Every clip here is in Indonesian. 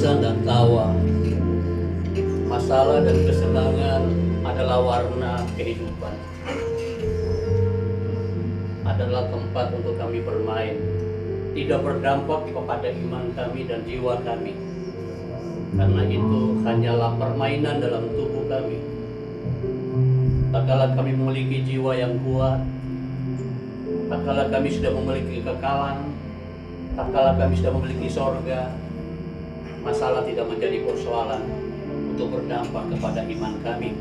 tangisan dan tawa, masalah dan kesenangan adalah warna kehidupan. Adalah tempat untuk kami bermain, tidak berdampak kepada iman kami dan jiwa kami. Karena itu hanyalah permainan dalam tubuh kami. Tak kala kami memiliki jiwa yang kuat, tak kala kami sudah memiliki kekekalan, tak kala kami sudah memiliki sorga, masalah tidak menjadi persoalan untuk berdampak kepada iman kami.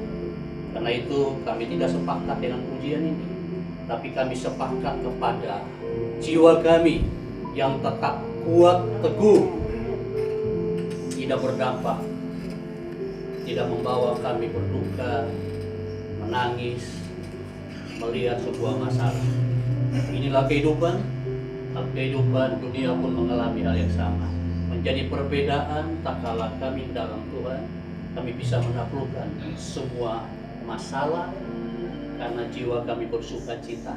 Karena itu kami tidak sepakat dengan ujian ini, tapi kami sepakat kepada jiwa kami yang tetap kuat, teguh, tidak berdampak, tidak membawa kami berduka, menangis, melihat sebuah masalah. Inilah kehidupan. Kehidupan dunia pun mengalami hal yang sama. Menjadi perbedaan tak kala kami dalam Tuhan, kami bisa menaklukkan semua masalah karena jiwa kami bersuka cita.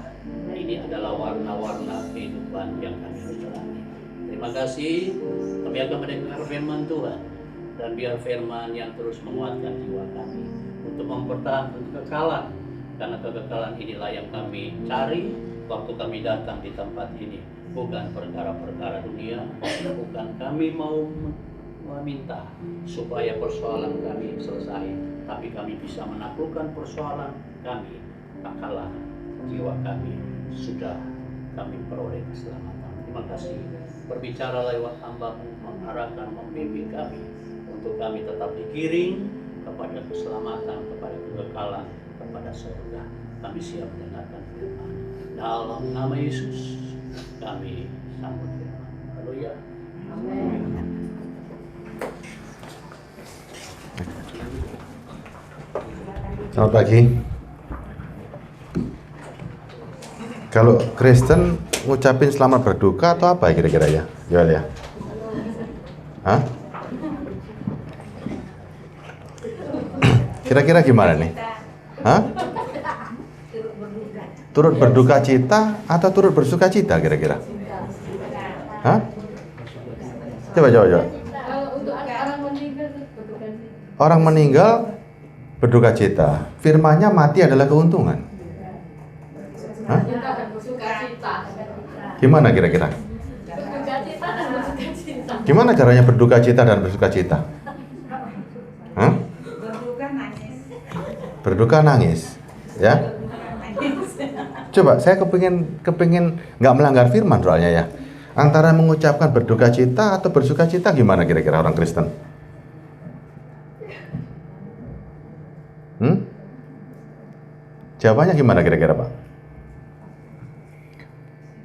Ini adalah warna-warna kehidupan yang kami harus jalani. Terima kasih. Kami akan mendengar firman Tuhan, dan biar firman yang terus menguatkan jiwa kami untuk mempertahankan kekekalan, karena kekekalan inilah yang kami cari waktu kami datang di tempat ini. Bukan perkara-perkara dunia, bukan kami mau meminta supaya persoalan kami selesai, tapi kami bisa menaklukkan persoalan kami tak kalah jiwa kami sudah kami peroleh keselamatan. Terima kasih. Berbicara lewat hamba-Mu, mengarahkan, membimbing kami untuk kami tetap digiring kepada keselamatan, kepada kekekalan, kepada surga. Kami siap mendengarkan firman. Dalam nama Yesus kami sambut firman. Haleluya. Amin. Selamat pagi. Kalau Kristen ngucapin selamat berduka atau apa kira-kira ya? Joel ya? Hah? Kira-kira gimana nih? Hah? Turut berduka cita atau turut bersuka cita kira-kira? Hah? Coba. Orang meninggal berduka cita. Firmannya mati adalah keuntungan. Hah? Gimana kira-kira? Gimana caranya berduka cita dan bersuka cita? Hah? Berduka nangis. Ya? Coba, saya kepingin nggak melanggar firman soalnya ya. Antara mengucapkan berduka cita atau bersuka cita gimana kira-kira orang Kristen? Jawabannya gimana kira-kira Pak?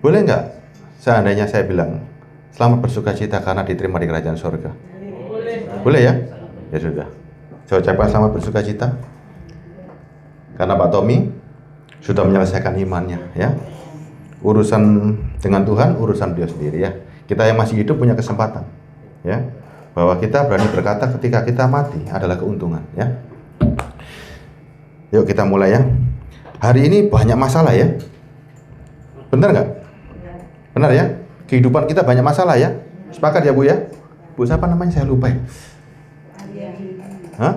Boleh nggak seandainya saya bilang selamat bersuka cita karena diterima di kerajaan surga? Boleh ya? Ya sudah. Saya ucapkan selamat bersuka cita karena Pak Tommy sudah menyelesaikan imannya ya. Urusan dengan Tuhan, urusan beliau sendiri ya. Kita yang masih hidup punya kesempatan ya, bahwa kita berani berkata ketika kita mati adalah keuntungan ya. Yuk kita mulai ya. Hari ini banyak masalah ya. Benar nggak? Benar ya? Kehidupan kita banyak masalah ya. Sepakat ya Bu ya? Bu siapa namanya saya lupa ya? Hah?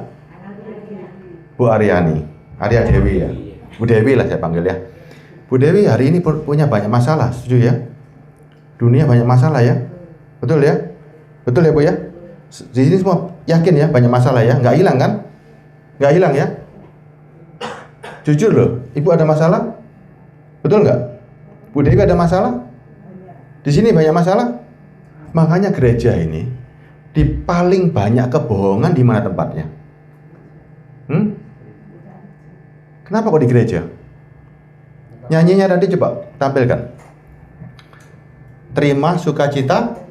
Bu Aryani, Arya Dewi ya. Bu Dewi lah saya panggil ya. Bu Dewi hari ini punya banyak masalah, setuju ya? Dunia banyak masalah ya? Betul ya? Betul ya Bu ya? Di sini semua yakin ya banyak masalah ya? Nggak hilang kan? Nggak hilang ya? Jujur loh, Ibu ada masalah? Betul nggak? Bu Dewi ada masalah? Di sini banyak masalah? Makanya gereja ini di paling banyak kebohongan di mana tempatnya? Kenapa kok di gereja? Nyanyinya tadi coba tampilkan. Terima sukacita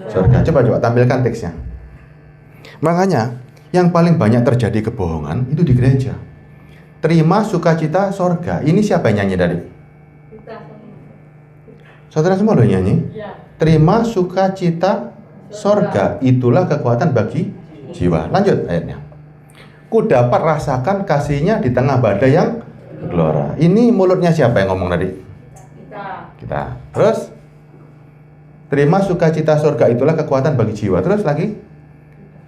surga. Coba tampilkan teksnya. Makanya yang paling banyak terjadi kebohongan itu di gereja. Terima sukacita surga. Ini siapa yang nyanyi tadi? Saudara semua loh nyanyi. Terima sukacita surga. Itulah kekuatan bagi jiwa. Lanjut ayatnya. Ku dapat rasakan kasihnya di tengah badai yang gelora. Ini mulutnya siapa yang ngomong tadi? Kita. Terus terima sukacita surga itulah kekuatan bagi jiwa. Terus lagi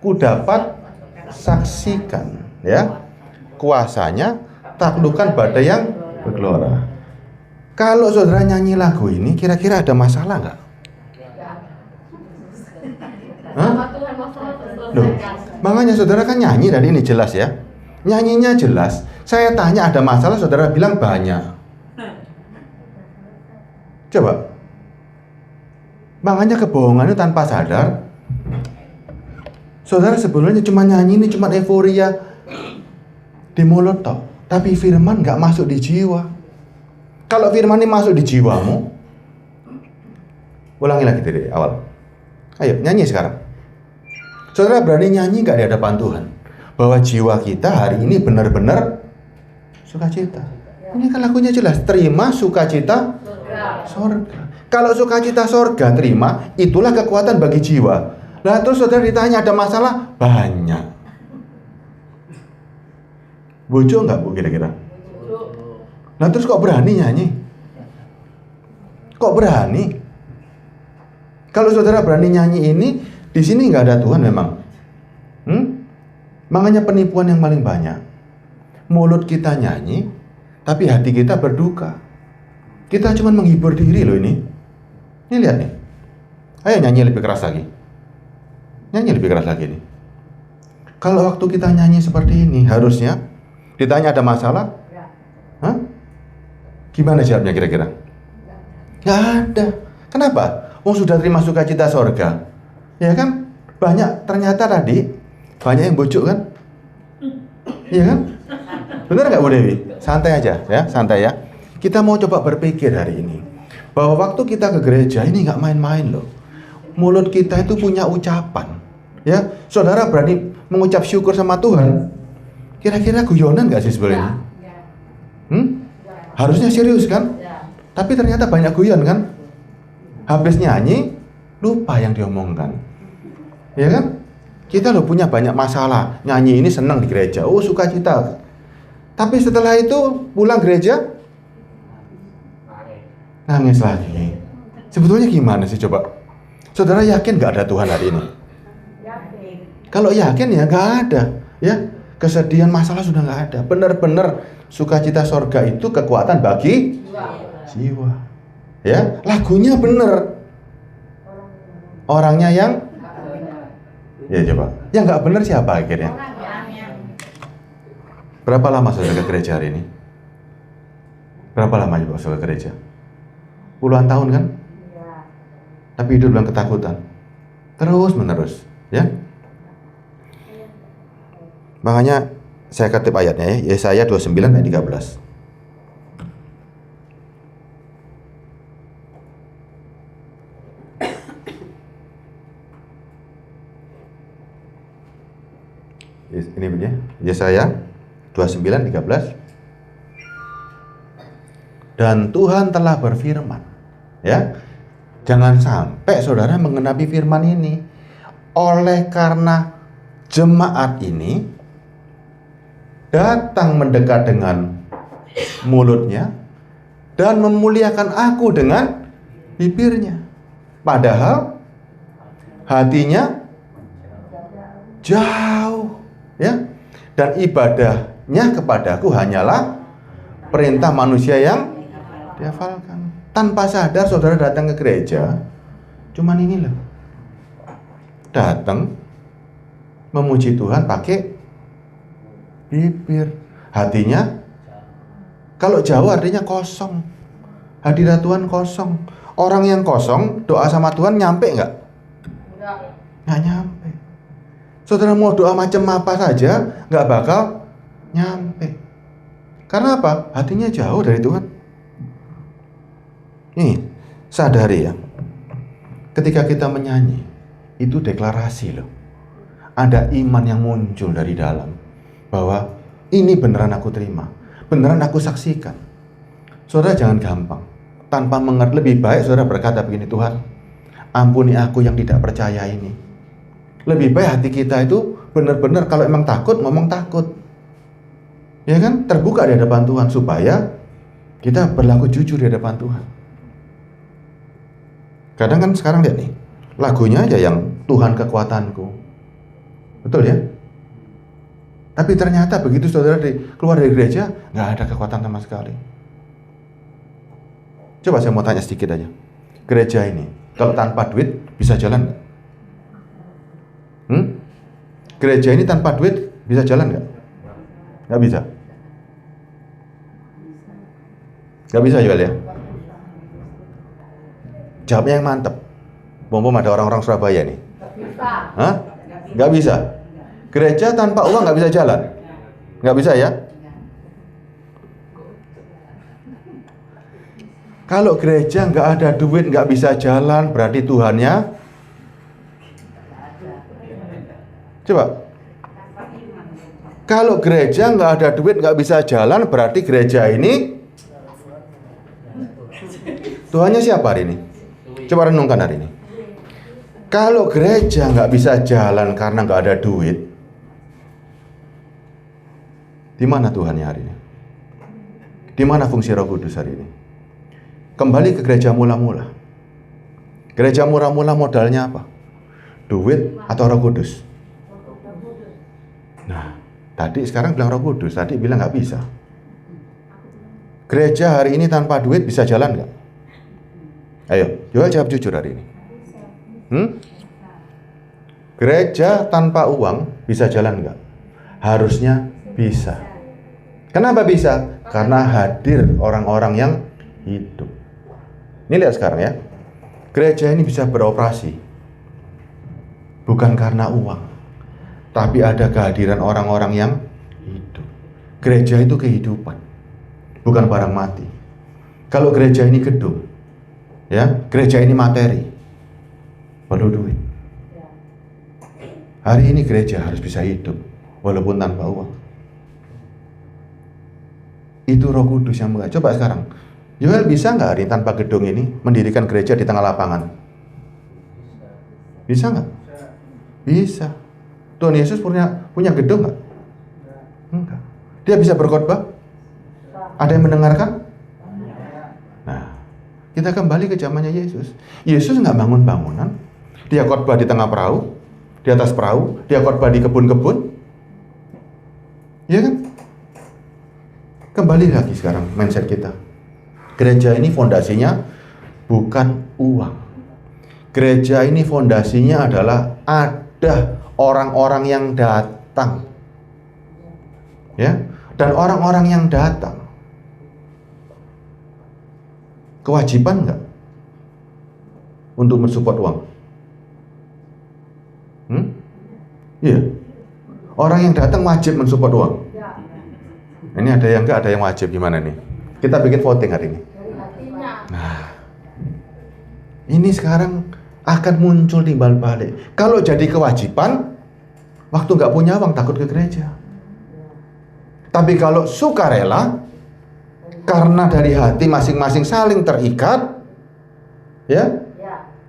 ku dapat saksikan, ya, kuasanya taklukkan badai yang bergelora. Kalau saudara nyanyi lagu ini, kira-kira ada masalah nggak? Hah? Loh, makanya saudara kan nyanyi tadi ini jelas ya. Nyanyinya jelas. Saya tanya ada masalah, saudara bilang banyak. Coba. Makanya kebohongan itu tanpa sadar. Saudara sebenarnya cuma nyanyi ini cuma euforia di mulut toh. Tapi firman nggak masuk di jiwa. Kalau firman ini masuk di jiwamu, ulangi lagi dari awal. Ayo nyanyi sekarang. Saudara berani nyanyi nggak di hadapan Tuhan bahwa jiwa kita hari ini benar-benar sukacita. Ini kan lagunya jelas, terima sukacita sorga. Kalau sukacita sorga terima, itulah kekuatan bagi jiwa. Lah terus saudara ditanya ada masalah? Banyak. Bojo nggak bu kira-kira? Nah terus kok berani nyanyi? Kok berani? Kalau saudara berani nyanyi ini, di sini nggak ada Tuhan memang. Makanya penipuan yang paling banyak. Mulut kita nyanyi, tapi hati kita berduka. Kita cuma menghibur diri loh ini. Ini lihat nih. Ayo nyanyi lebih keras lagi. Nyanyi lebih keras lagi nih. Kalau waktu kita nyanyi seperti ini, harusnya ditanya ada masalah? Hah? Gimana jawabnya kira-kira? Gak ada. Kenapa? Sudah terima sukacita sorga. Ya kan? Banyak ternyata tadi banyak yang bujuk kan? Iya kan? Benar nggak Bu Dewi? Santai aja ya, santai ya. Kita mau coba berpikir hari ini bahwa waktu kita ke gereja ini nggak main-main loh. Mulut kita itu punya ucapan. Ya, saudara berani mengucap syukur sama Tuhan. Kira-kira guyonan nggak sih sebenarnya? Harusnya serius kan? Tapi ternyata banyak guyon kan? Habis nyanyi, lupa yang diomongkan. Ya kan? Kita loh punya banyak masalah. Nyanyi ini senang di gereja. Oh, sukacita. Tapi setelah itu pulang gereja, nangis lagi. Sebetulnya gimana sih coba? Saudara yakin gak ada Tuhan hari ini? Yakin. Kalau yakin ya gak ada. Ya, kesedihan masalah sudah gak ada. Benar-benar sukacita sorga itu kekuatan bagi jiwa. Ya, lagunya benar. Orangnya yang ya coba. Yang nggak benar siapa akhirnya? Berapa lama saudara ke gereja hari ini? Berapa lama juga saudara ke gereja? Puluhan tahun kan? Tapi hidup dalam ketakutan. Terus menerus, ya. Makanya saya kutip ayatnya ya, Yesaya 29 ayat 13. Ini ya, Yesaya 29:13. Dan Tuhan telah berfirman, ya. Jangan sampai saudara mengenapi firman ini. Oleh karena jemaat ini datang mendekat dengan mulutnya dan memuliakan aku dengan bibirnya, padahal hatinya jauh, ya. Dan ibadahnya kepadaku hanyalah perintah manusia yang dihafalkan. Tanpa sadar saudara datang ke gereja, cuman ini loh, datang memuji Tuhan pakai bibir, hatinya kalau jauh artinya kosong. Hadirat Tuhan kosong. Orang yang kosong doa sama Tuhan nyampe nggak? Nggak nyampe. Saudara mau doa macam apa saja nggak bakal nyampe. Karena apa? Hatinya jauh dari Tuhan. Nih, sadari ya. Ketika kita menyanyi, itu deklarasi loh. Ada iman yang muncul dari dalam. Bahwa ini beneran aku terima. Beneran aku saksikan. Saudara jangan gampang. Tanpa mengerti, lebih baik saudara berkata begini, Tuhan, ampuni aku yang tidak percaya ini. Lebih baik hati kita itu benar-benar kalau emang takut, ngomong takut. Ya kan? Terbuka di hadapan Tuhan supaya kita berlaku jujur di hadapan Tuhan. Kadang kan sekarang lihat nih, lagunya aja yang Tuhan kekuatanku. Betul ya? Tapi ternyata begitu saudara keluar dari gereja, nggak ada kekuatan sama sekali. Coba saya mau tanya sedikit aja. Gereja ini, kalau tanpa duit, bisa jalan nggak? Gereja ini tanpa duit, bisa jalan nggak? Nggak bisa. Nggak bisa jual ya? Jawabnya yang mantep. Bom ada orang-orang Surabaya nih. Hah? Nggak bisa. Gereja tanpa uang nggak bisa jalan. Nggak bisa ya? Kalau gereja nggak ada duit, nggak bisa jalan, berarti Tuhannya. Coba. Kalau gereja nggak ada duit, nggak bisa jalan, berarti gereja ini Tuhannya siapa hari ini? Coba renungkan hari ini. Kalau gereja nggak bisa jalan karena nggak ada duit, di mana Tuhannya hari ini? Di mana fungsi Roh Kudus hari ini? Kembali ke gereja mula-mula. Gereja mula-mula modalnya apa? Duit atau Roh Kudus? Nah, tadi sekarang bilang Roh Kudus, tadi bilang nggak bisa. Gereja hari ini tanpa duit bisa jalan nggak? Ayo, coba jawab jujur hari ini. Gereja tanpa uang bisa jalan nggak? Harusnya bisa. Kenapa bisa? Karena hadir orang-orang yang hidup. Ini lihat sekarang ya. Gereja ini bisa beroperasi bukan karena uang, tapi ada kehadiran orang-orang yang hidup. Gereja itu kehidupan, bukan barang mati. Kalau gereja ini gedung, ya, gereja ini materi, perlu duit. Hari ini gereja harus bisa hidup, walaupun tanpa uang. Itu Roh Kudus yang mengajar. Coba sekarang, Yoel bisa nggak hari tanpa gedung ini mendirikan gereja di tengah lapangan? Bisa nggak? Bisa. Tuhan Yesus punya gedung nggak? Enggak. Dia bisa berkhotbah? Ada yang mendengarkan? Nah, kita kembali ke zamannya Yesus. Yesus nggak bangun bangunan. Dia khotbah di tengah perahu, di atas perahu, dia khotbah di kebun-kebun. Iya kan? Kembali lagi sekarang mindset kita. Gereja ini fondasinya bukan uang. Gereja ini fondasinya adalah ada orang-orang yang datang. Ya, dan orang-orang yang datang kewajiban nggak untuk mensupport uang? Iya. Orang yang datang wajib mensupport uang. Ini ada yang nggak, ada yang wajib, gimana nih? Kita bikin voting hari ini. Nah, ini sekarang akan muncul timbal balik. Kalau jadi kewajiban, waktu nggak punya uang takut ke gereja. Tapi kalau sukarela, karena dari hati masing-masing saling terikat, ya,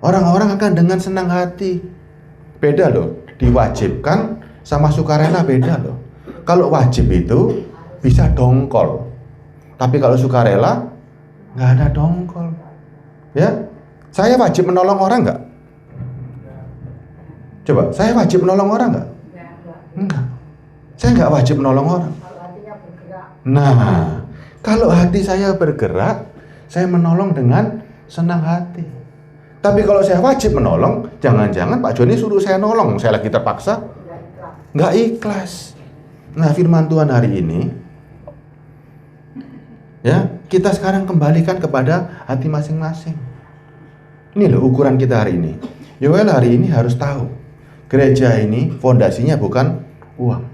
orang-orang akan dengan senang hati. Beda loh, diwajibkan sama sukarela beda loh. Kalau wajib itu bisa dongkol, tapi kalau sukarela nggak ada dongkol. Ya, saya wajib menolong orang nggak? Coba, saya wajib menolong orang nggak? Enggak. Saya nggak wajib menolong orang. Nah, kalau hati saya bergerak, saya menolong dengan senang hati. Tapi kalau saya wajib menolong, jangan-jangan Pak Joni suruh saya nolong, saya lagi terpaksa, nggak ikhlas. Nah, firman Tuhan hari ini, ya, kita sekarang kembalikan kepada hati masing-masing. Ini loh ukuran kita hari ini. Yoel hari ini harus tahu, gereja ini fondasinya bukan uang.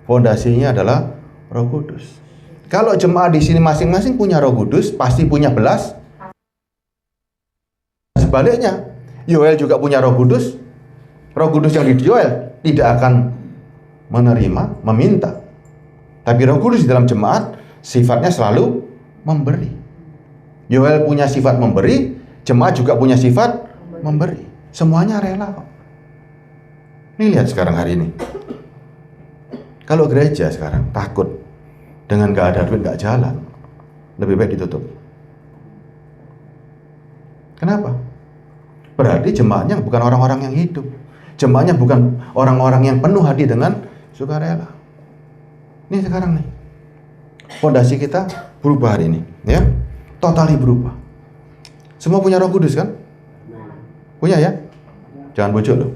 Fondasinya adalah Roh Kudus. Kalau jemaat di sini masing-masing punya Roh Kudus, pasti punya belas. Sebaliknya, Yoel juga punya Roh Kudus. Roh Kudus yang di Yoel tidak akan menerima, meminta. Tapi Roh Kudus di dalam jemaat sifatnya selalu memberi. Yoel punya sifat memberi, jemaat juga punya sifat memberi. Semuanya rela kok. Ini lihat sekarang hari ini. Kalau gereja sekarang takut dengan gak ada duit, gak jalan, lebih baik ditutup. Kenapa? Berarti jemaatnya bukan orang-orang yang hidup. Jemaatnya bukan orang-orang yang penuh hati dengan sukarela. Ini sekarang nih, fondasi kita berubah hari ini, ya, totali berubah. Semua punya Roh Kudus kan? Punya ya? Jangan bocok loh.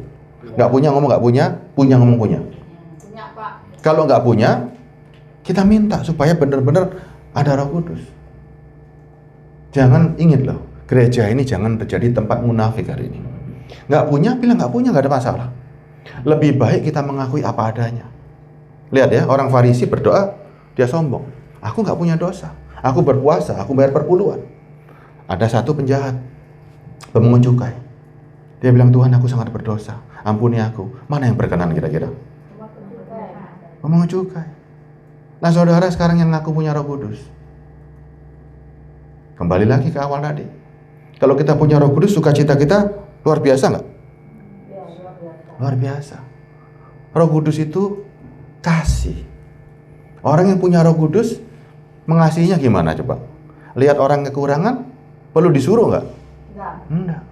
Nggak punya ngomong nggak punya, punya ngomong punya. Punya, Pak. Kalau nggak punya, kita minta supaya benar-benar ada Roh Kudus. Jangan, ingat loh, gereja ini jangan terjadi tempat munafik hari ini. Nggak punya, bilang nggak punya, nggak ada masalah. Lebih baik kita mengakui apa adanya. Lihat ya, orang Farisi berdoa, dia sombong. Aku nggak punya dosa. Aku berpuasa, aku bayar perpuluhan. Ada satu penjahat, pemungut cukai. Dia bilang, Tuhan, aku sangat berdosa. Ampuni aku. Mana yang berkenan kira-kira? Pemungut cukai. Nah, saudara sekarang yang ngaku punya Roh Kudus. Kembali lagi ke awal tadi. Kalau kita punya Roh Kudus, sukacita kita luar biasa nggak? Luar biasa. Roh Kudus itu kasih. Orang yang punya Roh Kudus mengasihinya gimana coba? Lihat orang kekurangan, perlu disuruh nggak? Enggak.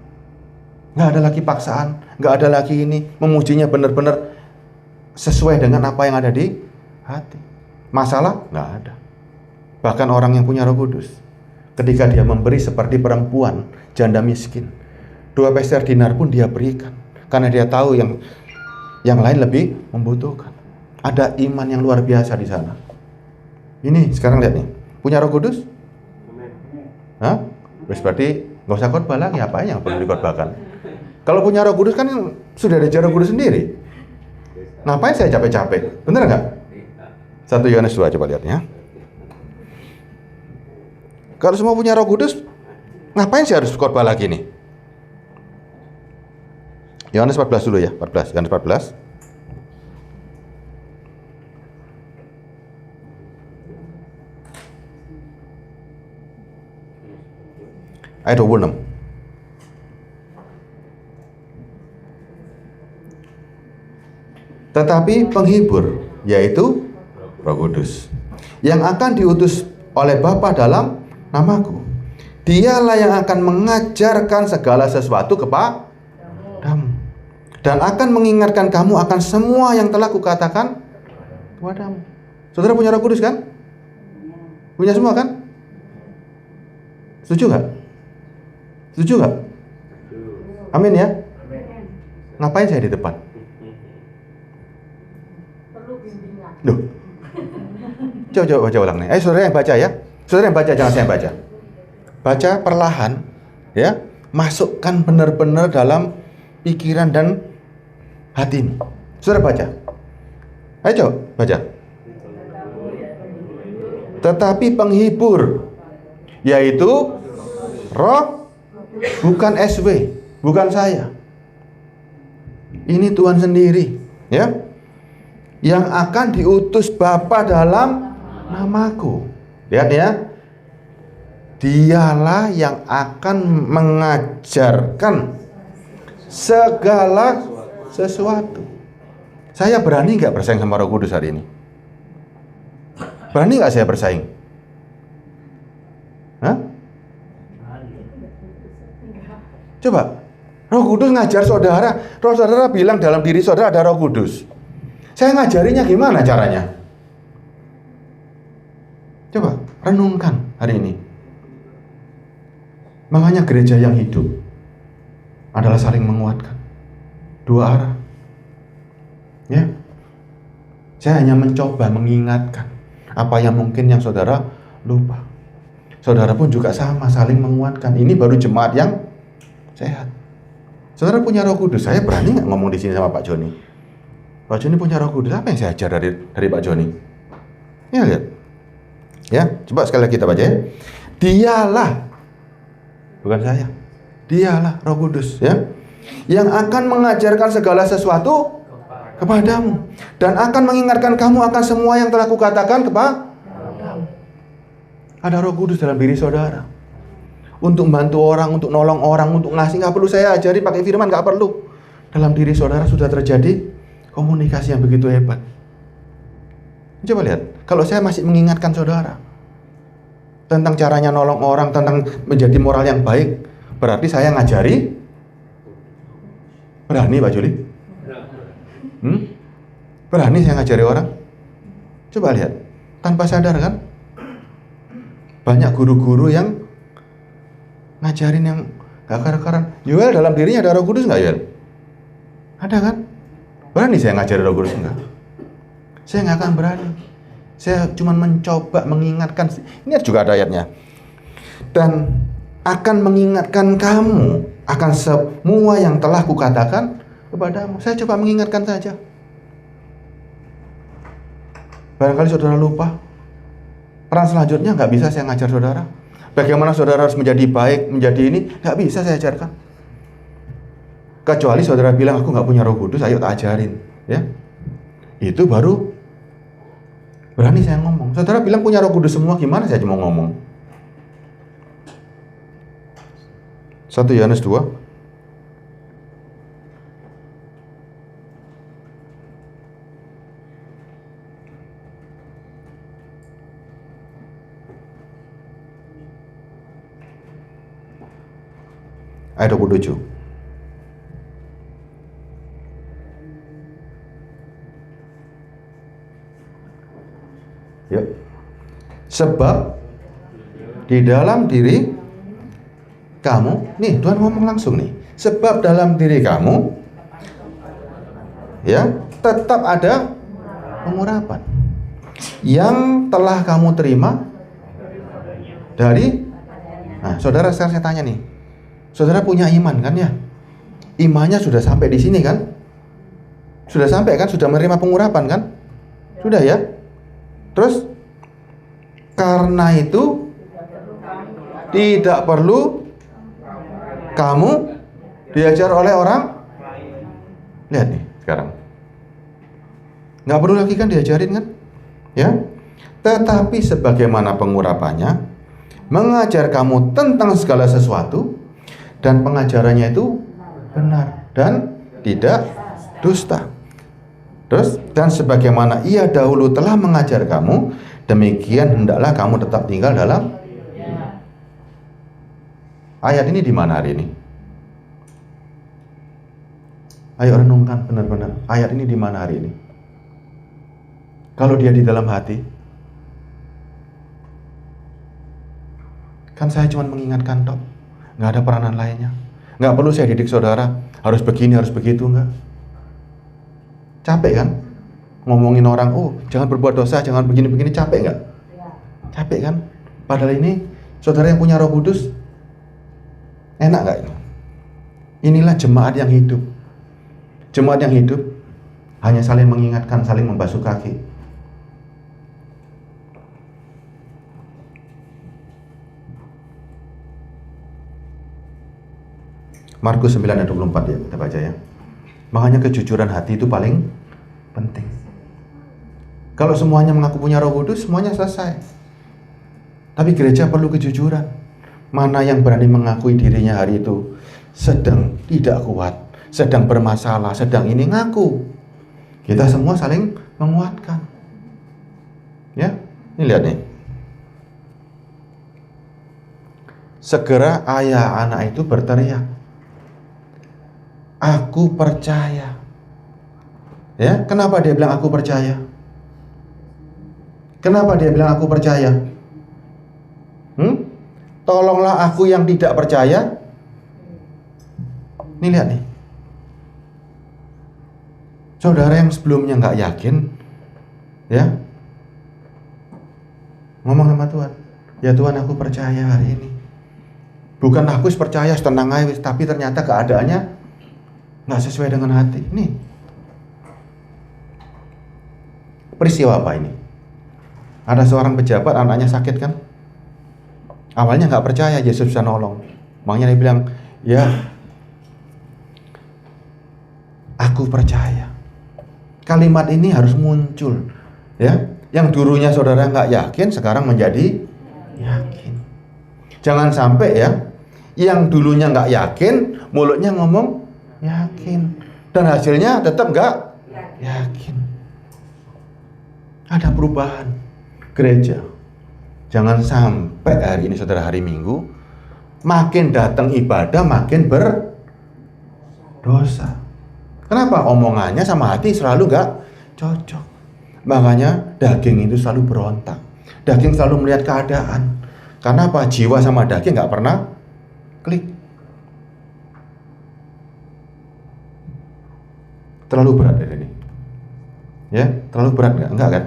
Nggak ada lagi paksaan, nggak ada lagi ini, memujinya benar-benar sesuai dengan apa yang ada di hati. Masalah? Nggak ada. Bahkan orang yang punya Roh Kudus, ketika dia memberi seperti perempuan janda miskin, 2 peser dinar pun dia berikan, karena dia tahu yang lain lebih membutuhkan. Ada iman yang luar biasa di sana. Ini sekarang lihat nih, punya Roh Kudus? Hah? Berarti nggak usah khotbah lagi, apa yang perlu dikhotbahkan? Kalau punya Roh Kudus kan sudah ada Roh Kudus sendiri. Ngapain saya capek-capek? Bener nggak? 1 Yohanes 2, coba lihat ya. Kalau semua punya Roh Kudus, ngapain saya harus khotbah lagi nih? Yohanes 14 dulu ya, 14. Yohanes 14. Ayat 26. Tetapi penghibur, yaitu Roh Kudus, yang akan diutus oleh Bapa dalam namaku, dialah yang akan mengajarkan segala sesuatu kepadamu, dan akan mengingatkan kamu akan semua yang telah kukatakan kepadamu. Saudara punya Roh Kudus kan? Punya semua kan? Setuju nggak? Setuju nggak? Amin ya? Ngapain saya di depan? Loh, coba baca ulang nih. Saudara yang baca ya. Saudara yang baca, jangan saya yang baca. Baca perlahan, ya. Masukkan benar-benar dalam pikiran dan hati ini. Saudara baca. Ayo coba baca. Tetapi penghibur, yaitu Roh, bukan SW, bukan saya. Ini Tuhan sendiri, ya. Yang akan diutus Bapa dalam namaku. Lihat ya. Dialah yang akan mengajarkan segala sesuatu. Saya berani nggak bersaing sama Roh Kudus hari ini? Berani nggak saya bersaing? Hah? Coba, Roh Kudus ngajar saudara. Roh saudara bilang dalam diri saudara ada Roh Kudus. Saya ngajarinya gimana caranya? Coba renungkan hari ini. Makanya gereja yang hidup adalah saling menguatkan, 2 arah. Ya, saya hanya mencoba mengingatkan apa yang mungkin yang saudara lupa. Saudara pun juga sama, saling menguatkan. Ini baru jemaat yang sehat. Saudara punya Roh Kudus. Saya berani nggak ngomong di sini sama Pak Joni? Pak Joni punya Roh Kudus. Apa yang saya ajar dari Pak Joni? Ya lihat. Ya, coba sekali lagi kita baca ya. Dialah, bukan saya. Dialah Roh Kudus, ya, yang akan mengajarkan segala sesuatu kepadamu dan akan mengingatkan kamu akan semua yang telah kukatakan kepadamu. Ada Roh Kudus dalam diri saudara. Untuk membantu orang, untuk nolong orang, untuk ngasih, nggak perlu saya ajari pakai firman, nggak perlu. Dalam diri saudara sudah terjadi komunikasi yang begitu hebat. Coba lihat, kalau saya masih mengingatkan saudara tentang caranya nolong orang, tentang menjadi moral yang baik, berarti saya ngajari berani, Pak Juli? Berani saya ngajari orang? Coba lihat, tanpa sadar kan? Banyak guru-guru yang ngajarin yang gak karu-karuan. Yoel, dalam dirinya ada Roh Kudus nggak, Yoel? Ada kan? Berani saya ngajari Roh Kudus enggak? Saya nggak akan berani. Saya cuma mencoba mengingatkan. Ini juga ada ayatnya. Dan akan mengingatkan kamu akan semua yang telah kukatakan kepadamu. Saya coba mengingatkan saja. Barangkali saudara lupa. Peran selanjutnya nggak bisa saya ngajar saudara. Bagaimana saudara harus menjadi baik, menjadi ini, nggak bisa saya ajarkan. Kecuali saudara bilang, aku nggak punya Roh Kudus, ayo tak ajarin. Ya, itu baru berani saya ngomong. Saudara bilang punya Roh Kudus semua, gimana saya cuma ngomong? 1 Yohanes 2. Ayat 27. Yuk. Sebab di dalam diri kamu, nih Tuhan ngomong langsung nih. Sebab dalam diri kamu, ya, tetap ada pengurapan yang telah kamu terima dari. Nah, saudara, sekarang saya tanya nih. Saudara punya iman kan ya? Imannya sudah sampai di sini kan? Sudah sampai kan? Sudah menerima pengurapan kan? Sudah ya? Terus karena itu tidak perlu kamu diajar oleh orang. Lihat nih sekarang. Nggak perlu lagi kan diajarin kan? Ya? Tetapi sebagaimana pengurapannya, mengajar kamu tentang segala sesuatu, dan pengajarannya itu benar dan tidak dusta. Terus, dan sebagaimana ia dahulu telah mengajar kamu, demikian hendaklah kamu tetap tinggal dalam. Ayat ini di mana hari ini? Ayo renungkan benar-benar. Ayat ini di mana hari ini? Kalau dia di dalam hati, kan saya cuma mengingatkan toh. Nggak ada peranan lainnya. Nggak perlu saya didik saudara, harus begini, harus begitu, nggak. Capek kan? Ngomongin orang, oh jangan berbuat dosa, jangan begini-begini, capek nggak? Capek kan? Padahal ini, saudara yang punya Roh Kudus, enak nggak ini? Inilah jemaat yang hidup. Jemaat yang hidup, hanya saling mengingatkan, saling membasuh kaki. Markus 9 ayat 24 ya, kita baca ya. Makanya kejujuran hati itu paling penting. Kalau semuanya mengaku punya Roh Kudus, semuanya selesai. Tapi gereja perlu kejujuran. Mana yang berani mengakui dirinya hari itu sedang tidak kuat, sedang bermasalah, sedang ini, ngaku. Kita semua saling menguatkan. Ya, ini lihat nih. Segera ayah anak itu berteriak, aku percaya. Ya, kenapa dia bilang aku percaya? Kenapa dia bilang aku percaya? Tolonglah aku yang tidak percaya. Nih lihat nih. Saudara yang sebelumnya nggak yakin, ya, ngomong sama Tuhan. Ya Tuhan, aku percaya hari ini. Bukan aku percaya tenang aja, tapi ternyata keadaannya nggak sesuai dengan hati. Nih, peristiwa apa ini? Ada seorang pejabat, anaknya sakit kan? Awalnya nggak percaya Yesus bisa nolong. Makanya dia bilang, ya, aku percaya. Kalimat ini harus muncul, ya. Yang dulunya saudara nggak yakin, sekarang menjadi yakin. Jangan sampai ya, yang dulunya nggak yakin, mulutnya ngomong yakin, dan hasilnya tetap nggak yakin. Ada perubahan gereja. Jangan sampai hari ini saudara, hari Minggu, makin datang ibadah makin berdosa. Kenapa? Omongannya sama hati selalu nggak cocok. Makanya daging itu selalu berontak. Daging selalu melihat keadaan. Karena apa? Jiwa sama daging nggak pernah klik. Terlalu berat ini. Ya, terlalu berat nggak? Enggak kan?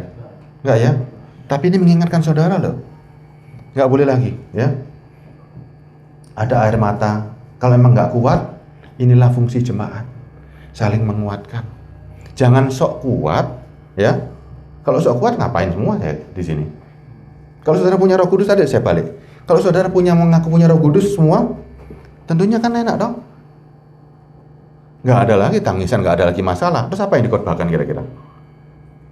Enggak ya? Tapi ini mengingatkan saudara loh. Nggak boleh lagi, ya. Ada air mata. Kalau emang nggak kuat, inilah fungsi jemaat. Saling menguatkan. Jangan sok kuat, ya. Kalau sok kuat ngapain semua saya di sini? Kalau saudara punya Roh Kudus, tadi saya balik. Kalau saudara mengaku punya Roh Kudus semua, tentunya kan enak dong. Nggak ada lagi tangisan, nggak ada lagi masalah. Terus apa yang dikhotbahkan kira-kira?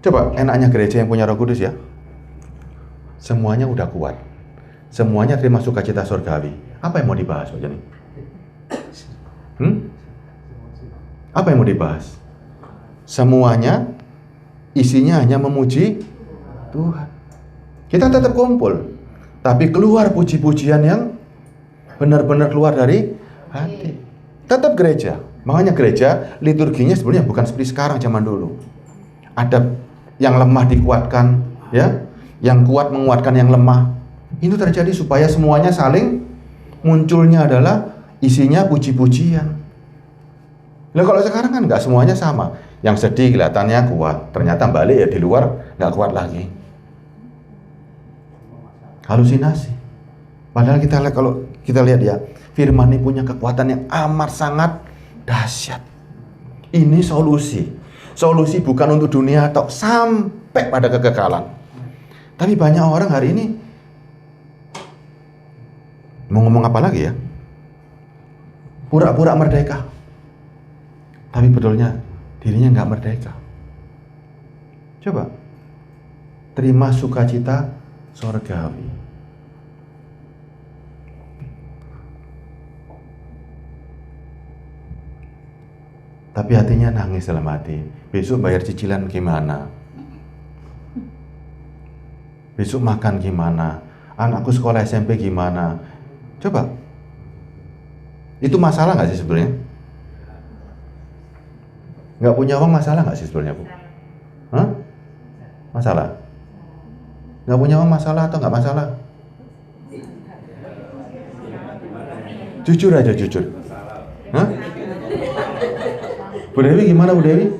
Coba enaknya gereja yang punya Roh Kudus ya. Semuanya udah kuat. Semuanya terima sukacita surgawi. Apa yang mau dibahas aja nih? Apa yang mau dibahas? Semuanya isinya hanya memuji Tuhan. Kita tetap kumpul, tapi keluar puji-pujian yang benar-benar keluar dari hati. Tetap gereja. Makanya gereja liturginya sebenarnya bukan seperti sekarang zaman dulu. Ada yang lemah dikuatkan, ya. Yang kuat menguatkan yang lemah. Itu terjadi supaya semuanya saling munculnya adalah isinya puji-pujian. Nah kalau sekarang kan nggak semuanya sama. Yang sedih kelihatannya kuat, ternyata balik ya di luar nggak kuat lagi. Halusinasi. Padahal kalau kita lihat ya, firman ini punya kekuatan yang amat sangat dahsyat. Ini solusi bukan untuk dunia atau sampai pada kekekalan. Tapi banyak orang hari ini mau ngomong apa lagi ya? Pura-pura merdeka. Tapi betulnya dirinya nggak merdeka. Coba terima sukacita surgawi. Tapi hatinya nangis dalam hati. Besok bayar cicilan gimana? Besok makan gimana? Anakku sekolah SMP gimana? Coba. Itu masalah nggak sih sebenarnya? Nggak punya uang masalah nggak sih sebenarnya, Bu? Hah? Masalah? Nggak punya uang masalah atau nggak masalah? Jujur aja, jujur. Hah? Bu Dewi gimana, Bu Dewi?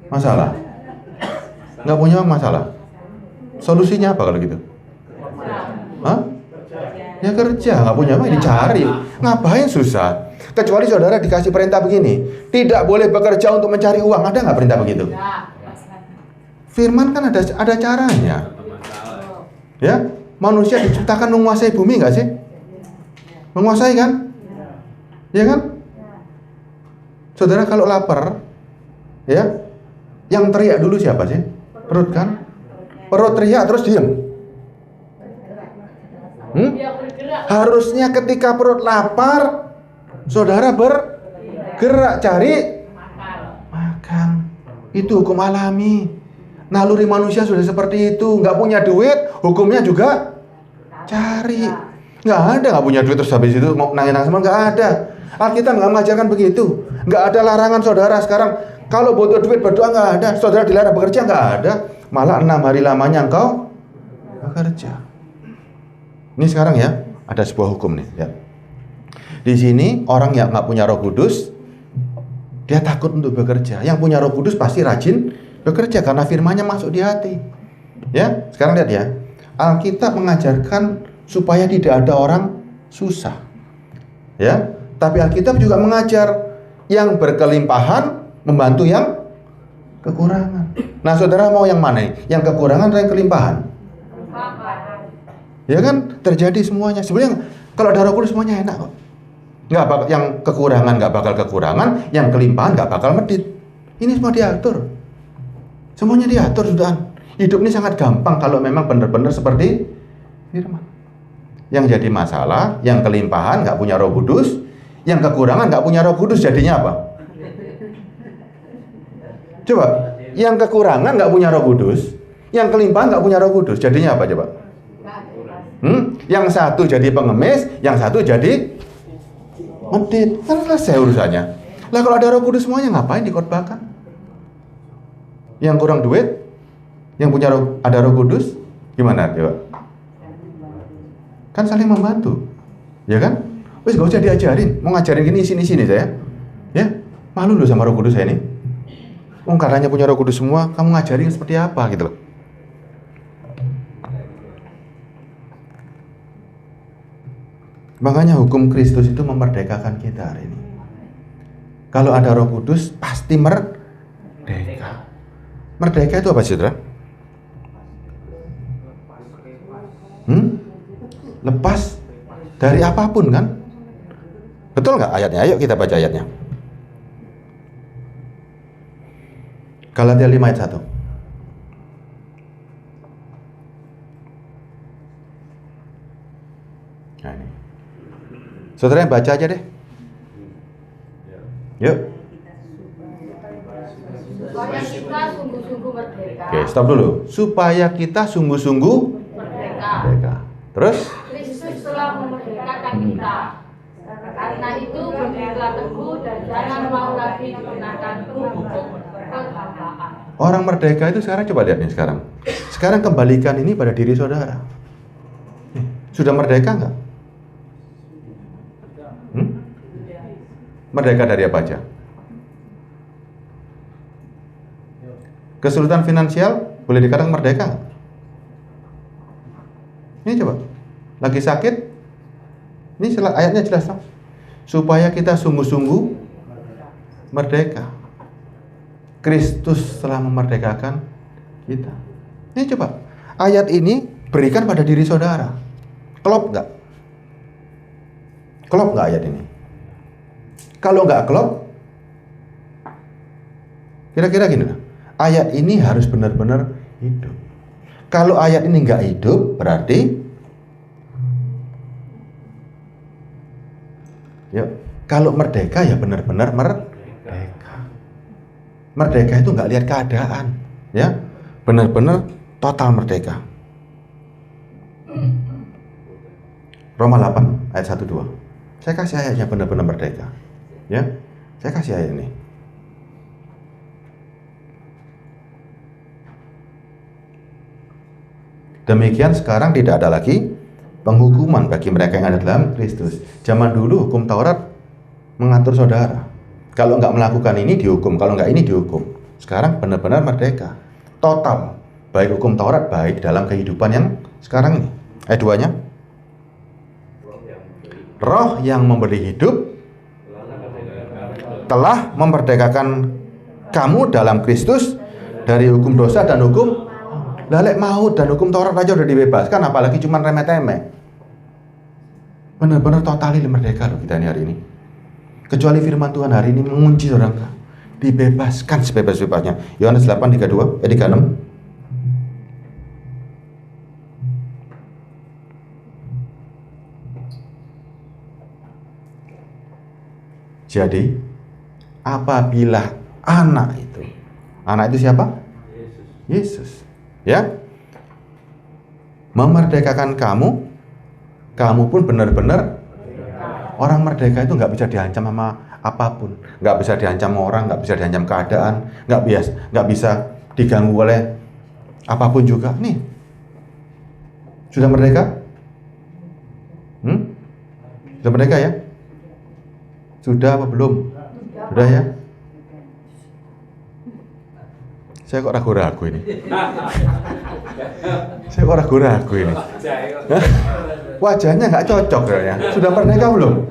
Masalah? Nggak punya uang masalah? Solusinya apa kalau gitu? Hah? Ya kerja, nggak punya uang dicari. Ngapain susah? Kecuali saudara dikasih perintah begini, tidak boleh bekerja untuk mencari uang. Ada nggak perintah begitu? Firman kan ada caranya. Ya, manusia diciptakan menguasai bumi nggak sih? Menguasai kan? Ya kan? Saudara kalau lapar, ya, yang teriak dulu siapa sih? Perut kan? Perut teriak terus diam. Harusnya ketika perut lapar, saudara bergerak cari makan. Itu hukum alami. Naluri manusia sudah seperti itu. Nggak punya duit, hukumnya juga cari. Nggak punya duit terus habis itu mau nangis-nangis semua, nggak ada. Alkitab nggak mengajarkan begitu. Nggak ada larangan saudara sekarang. Kalau butuh duit berdoa nggak ada. Saudara dilarang bekerja nggak ada. Malah 6 hari lamanya engkau bekerja. Ini sekarang ya, ada sebuah hukum nih. Ya. Di sini orang yang nggak punya Roh Kudus, dia takut untuk bekerja. Yang punya Roh Kudus pasti rajin bekerja karena firman-Nya masuk di hati. Ya, sekarang lihat ya. Alkitab mengajarkan supaya tidak ada orang susah. Ya, tapi Alkitab juga mengajar yang berkelimpahan membantu yang kekurangan. Nah, saudara mau yang mana? Yang kekurangan atau yang kelimpahan? Ya kan, terjadi semuanya. Sebenarnya kalau ada Roh Kudus semuanya enak kok. Yang kekurangan nggak bakal kekurangan, yang kelimpahan nggak bakal medit. Ini semua diatur. Semuanya diatur, sudah. Hidup ini sangat gampang kalau memang benar-benar seperti firman. Yang jadi masalah, yang kelimpahan nggak punya Roh Kudus, yang kekurangan nggak punya Roh Kudus, jadinya apa? Coba, yang kekurangan nggak punya Roh Kudus, yang kelimpahan nggak punya Roh Kudus, jadinya apa coba? Yang satu jadi pengemis, yang satu jadi medit. Kan selesai urusannya. Lah kalau ada Roh Kudus semuanya ngapain dikhotbahkan? Yang kurang duit, yang punya ada Roh Kudus, gimana coba? Kan saling membantu, ya kan? Wes gak usah diajarin, mau ngajarin gini sini saya, ya malu loh sama Roh Kudus saya ini. Katanya punya Roh Kudus semua, kamu ngajarin seperti apa gitu loh. Makanya hukum Kristus itu memerdekakan kita hari ini. Kalau ada Roh Kudus pasti merdeka. Merdeka itu apa saudara? Lepas dari apapun kan? Betul nggak ayatnya? Ayo kita baca ayatnya. Galatia 5 ayat 1. Nah ini. Saudara yang baca aja deh. Yuk. Supaya kita sungguh-sungguh merdeka. Oke, stop dulu. Supaya kita sungguh-sungguh merdeka. Terus? Kristus telah memerdekakan kita. Karena itu berdirilah teguh dan jangan mau lagi dikenakan hukum penghambaan. Orang merdeka itu sekarang coba lihat nih sekarang. Sekarang kembalikan ini pada diri saudara. Sudah merdeka nggak? Merdeka dari apa aja? Kesulitan finansial boleh dikatakan merdeka nggak? Ini coba, lagi sakit, ini ayatnya jelas dong. Supaya kita sungguh-sungguh merdeka. Kristus telah memerdekakan kita. Ini coba, ayat ini berikan pada diri saudara. Klop nggak? Klop nggak ayat ini? Kalau nggak klop, kira-kira gini lah. Ayat ini harus benar-benar hidup. Kalau ayat ini nggak hidup, berarti ya, kalau merdeka ya benar-benar merdeka. Merdeka itu nggak lihat keadaan, ya, benar-benar total merdeka. Roma 8 ayat 1-2. Saya kasih ayatnya benar-benar merdeka, ya. Saya kasih ayat ini. Demikian sekarang tidak ada lagi penghukuman bagi mereka yang ada dalam Kristus. Zaman dulu hukum Taurat mengatur saudara. Kalau nggak melakukan ini dihukum, kalau nggak ini dihukum. Sekarang benar-benar merdeka, total. Baik hukum Taurat, baik dalam kehidupan yang sekarang ini. Ayat 2-nya. Roh yang memberi hidup telah memerdekakan kamu dalam Kristus dari hukum dosa dan hukum lalek maut, dan hukum Taurat aja udah dibebaskan, apalagi cuma remeh-temeh. Benar-benar totali merdeka loh kita ini hari ini. Kecuali firman Tuhan hari ini mengunci orang, dibebaskan sebebas-bebasnya. Yohanes 8:36. Jadi apabila anak itu siapa? Yesus. Ya, memerdekakan kamu, kamu pun benar-benar orang merdeka itu nggak bisa diancam sama apapun, nggak bisa diancam orang, nggak bisa diancam keadaan, nggak bisa diganggu oleh apapun juga. Nih, sudah merdeka? Sudah merdeka ya? Sudah apa belum? Sudah ya? Saya kok ragu-ragu ini. Saya kok ragu-ragu ini. Wajahnya nggak cocok kayaknya. Sudah merdeka belum?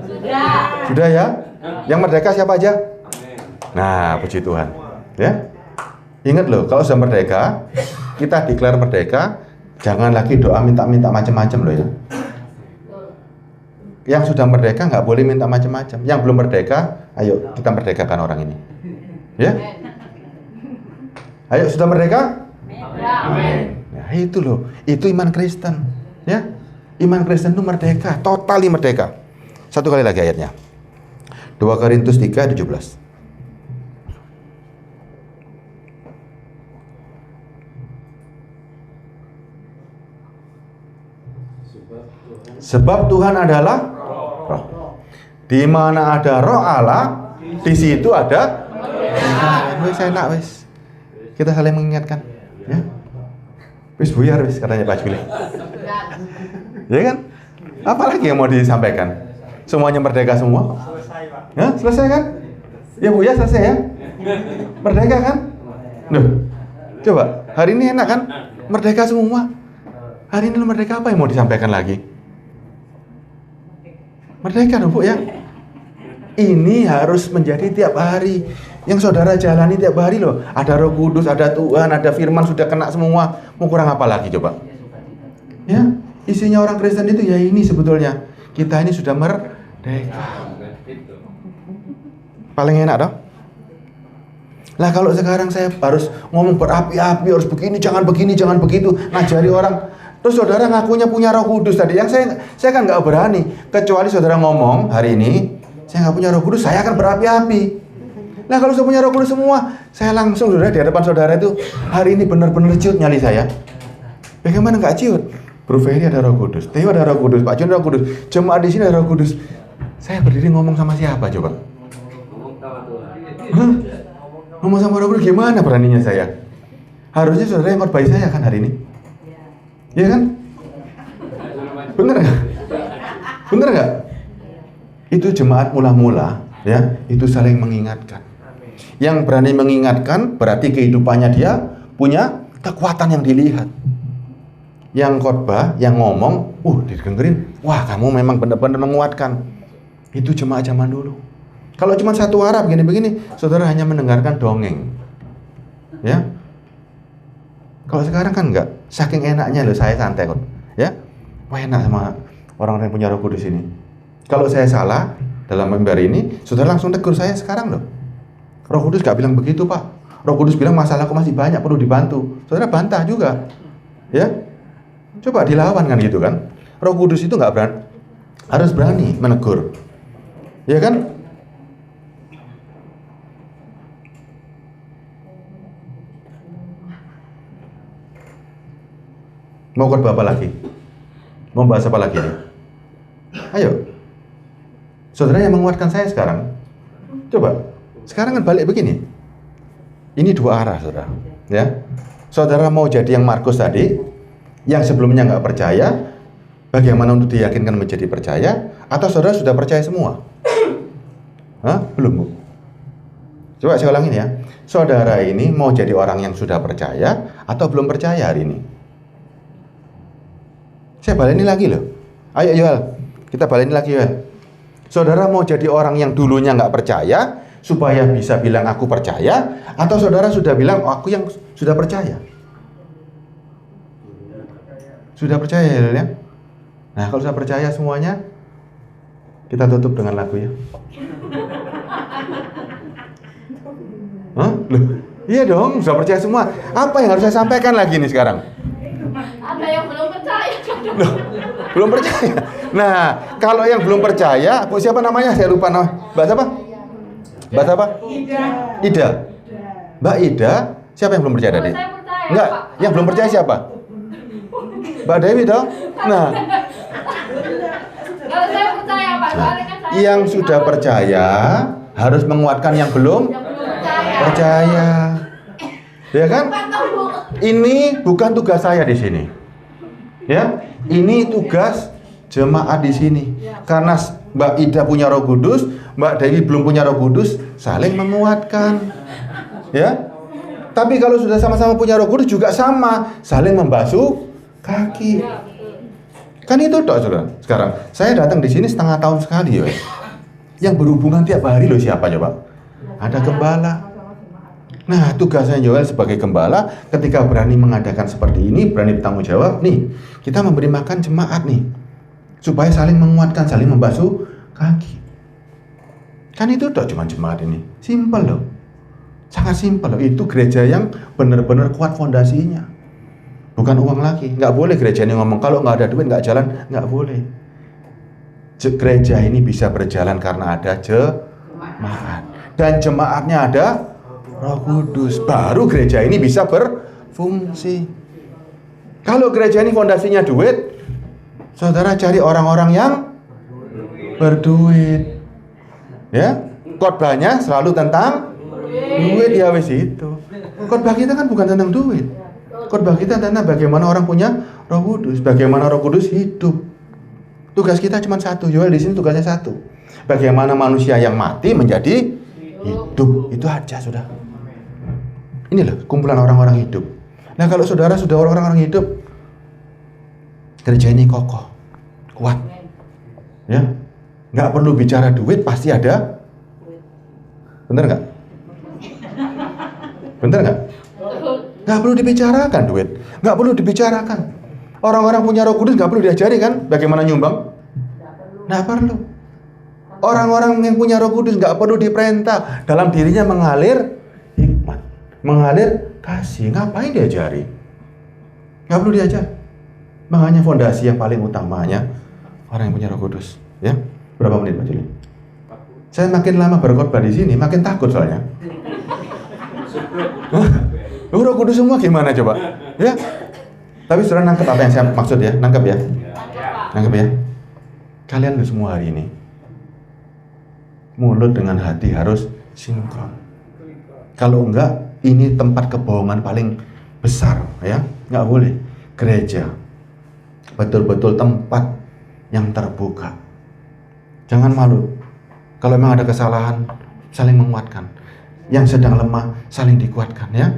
Sudah ya? Yang merdeka siapa aja? Nah, puji Tuhan. Ya. Ingat loh, kalau sudah merdeka, kita declare merdeka, jangan lagi doa minta-minta macam-macam loh ya. Yang sudah merdeka nggak boleh minta macam-macam. Yang belum merdeka, ayo kita merdekakan orang ini. Ya? Ayo, sudah merdeka? Amin. Nah, itu loh, itu iman Kristen, ya. Iman Kristen itu merdeka, totali merdeka. Satu kali lagi ayatnya. 2 Korintus 3:17. Sebab Tuhan adalah Roh. Di mana ada Roh Allah, Di situ ada wis enak wis. Kita saling mengingatkan, ya. Wis buyar wis katanya Pak Juli. Ya kan? Apalagi yang mau disampaikan? Semuanya merdeka semua? Ya, selesai kan? Ya Bu ya, selesai ya? Merdeka kan? Loh, coba, hari ini enak kan? Merdeka semua. Hari ini merdeka, apa yang mau disampaikan lagi? Merdeka dong Bu ya? Ini harus menjadi tiap hari. Yang saudara jalani tiap hari loh. Ada Roh Kudus, ada Tuhan, ada firman, sudah kena semua. Mau kurang apa lagi coba? Ya, isinya orang Kristen itu ya ini sebetulnya. Kita ini sudah merdeka. Paling enak dong. Lah kalau sekarang saya harus ngomong berapi-api, harus begini, jangan begitu, ngajari orang. Terus saudara ngakunya punya Roh Kudus tadi. Yang saya kan nggak berani. Kecuali saudara ngomong hari ini, saya nggak punya Roh Kudus, saya akan berapi-api. Nah kalau saya punya Roh Kudus semua, saya langsung saudara di hadapan saudara itu hari ini benar-benar ciut nyali saya. Bagaimana nggak ciut? Bro Ferry ada Roh Kudus, Teo ada Roh Kudus, Pak John Roh Kudus, jemaat di sini ada Roh Kudus. Saya berdiri ngomong sama siapa coba? Hah? Ngomong sama Roh Kudus gimana beraninya saya? Harusnya saudara yang khotbah saya kan hari ini. Iya kan? Bener nggak? Bener nggak? Itu jemaat mula-mula, ya, itu saling mengingatkan. Yang berani mengingatkan berarti kehidupannya dia punya kekuatan yang dilihat. Yang khotbah, yang ngomong, didengerin, wah kamu memang benar-benar menguatkan. Itu jemaat zaman dulu. Kalau cuma satu arah begini-begini, saudara hanya mendengarkan dongeng, ya. Kalau sekarang kan enggak, saking enaknya loh saya santai kok, ya. Wah enak sama orang yang punya Roh Kudus ini. Kalau saya salah dalam mimbar ini, saudara langsung tegur saya sekarang loh. Roh Kudus gak bilang begitu Pak. Roh Kudus bilang masalahku masih banyak, perlu dibantu. Saudara bantah juga, ya. Coba dilawan kan gitu kan. Roh Kudus itu gak berani, harus berani menegur, ya kan. Mau khotbah apa lagi? Mau bahas apa lagi nih? Ayo. Saudara yang menguatkan saya sekarang. Coba. Sekarang kan balik begini. Ini dua arah, saudara. Ya. Saudara mau jadi yang Markus tadi, yang sebelumnya nggak percaya, bagaimana untuk diyakinkan menjadi percaya? Atau saudara sudah percaya semua? Hah? Belum, Bu. Coba saya ulangin ya. Saudara ini mau jadi orang yang sudah percaya atau belum percaya hari ini? Saya baleni lagi loh. Ayo Yoel, kita baleni lagi Yoel. Saudara mau jadi orang yang dulunya nggak percaya supaya bisa bilang aku percaya, atau saudara sudah bilang aku yang sudah percaya? Sudah percaya ya? Nah kalau sudah percaya semuanya, kita tutup dengan lagu ya. Hah? Loh, iya dong, sudah percaya semua. Apa yang harus saya sampaikan lagi nih sekarang? Ada yang belum percaya. Loh, belum percaya. Nah, kalau yang belum percaya, Bu siapa namanya? Saya lupa nama. Mbak siapa? Mbak siapa? Ida. Mbak Ida, siapa yang belum percaya tadi? Saya percaya, Enggak, Pak. yang belum percaya siapa? Mbak Dewi dong. Nah, Kalau saya percaya Pak, soalnya kan saya yang sudah percaya harus menguatkan yang belum percaya. Ya kan? Ini bukan tugas saya di sini. Ya, ini tugas jemaat di sini. Karena Mbak Ida punya Roh Kudus, Mbak Dewi belum punya Roh Kudus, saling menguatkan. Ya. Tapi kalau sudah sama-sama punya Roh Kudus juga sama, saling membasuh kaki. Kan itu toh, Saudara. Sekarang saya datang di sini setengah tahun sekali, ya. Yang berhubungan tiap hari loh siapa coba? Ada gembala. Nah, tugasnya Yoel sebagai gembala ketika berani mengadakan seperti ini, berani bertanggung jawab, nih, kita memberi makan jemaat nih, supaya saling menguatkan, saling membasuh kaki. Kan itu toh cuma jemaat ini, simpel loh, sangat simpel loh. Itu gereja yang benar-benar kuat fondasinya, bukan uang lagi. Nggak boleh gereja ini ngomong kalau nggak ada duit nggak jalan, nggak boleh. Gereja ini bisa berjalan karena ada jemaat, dan jemaatnya ada Roh Kudus, baru gereja ini bisa berfungsi. Kalau gereja ini fondasinya duit, saudara cari orang-orang yang berduit, ya. Khotbahnya selalu tentang duit, ya wis itu. Khotbah kita kan bukan tentang duit. Khotbah kita tentang bagaimana orang punya Roh Kudus, bagaimana Roh Kudus hidup. Tugas kita cuma satu, Yoel di sini tugasnya satu. Bagaimana manusia yang mati menjadi hidup. Itu aja sudah. Ini loh kumpulan orang-orang hidup. Nah, kalau saudara sudah orang-orang hidup, gereja ini kokoh, kuat. Ya. Nggak perlu bicara duit, pasti ada. Bener nggak? Bener nggak? Nggak perlu dibicarakan duit, nggak perlu dibicarakan. Orang-orang punya Roh Kudus nggak perlu diajari kan bagaimana nyumbang? Nggak perlu. Orang-orang yang punya Roh Kudus nggak perlu diperintah, dalam dirinya mengalir hikmat, mengalir kasih. Ngapain diajari? Nggak perlu diajar. Makanya fondasi yang paling utamanya orang yang punya Roh Kudus. Ya, berapa menit Pak Juli? Saya makin lama berkhotbah di sini, makin takut soalnya. Roh Kudus semua gimana coba? Ya. Tapi saudara nangkep apa yang saya maksud ya? Nangkep ya? Nangkep ya? Kalian semua hari ini mulut dengan hati harus sinkron. Kalau enggak, ini tempat kebohongan paling besar ya. Enggak boleh. Gereja betul-betul tempat yang terbuka. Jangan malu. Kalau memang ada kesalahan, saling menguatkan. Yang sedang lemah, saling dikuatkan ya.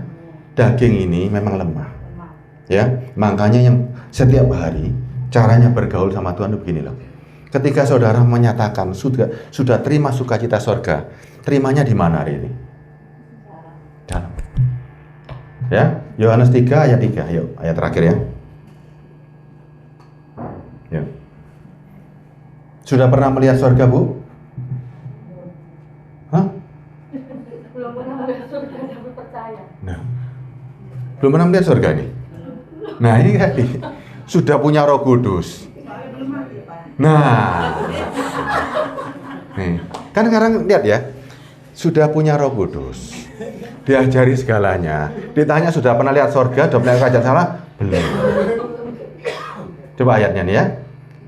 Daging ini memang lemah. Ya, makanya yang setiap hari caranya bergaul sama Tuhan itu begini loh. Ketika saudara menyatakan sudah terima sukacita sorga, terimanya di mana hari ini? Dalam. Ya, Yohanes 3 ayat 3. Yuk, ayat terakhir ya. Yuk. Sudah pernah melihat sorga, Bu? Hah? Belum pernah melihat surga tapi percaya. Nah, belum pernah melihat surga ini. Nah, ini tadi sudah punya Roh Kudus. Nah, nih, kan sekarang lihat ya, sudah punya Roh Kudus, diajari segalanya. Ditanya sudah pernah lihat surga, sudah pernah kerajaan Allah? Belum. Coba ayatnya nih ya.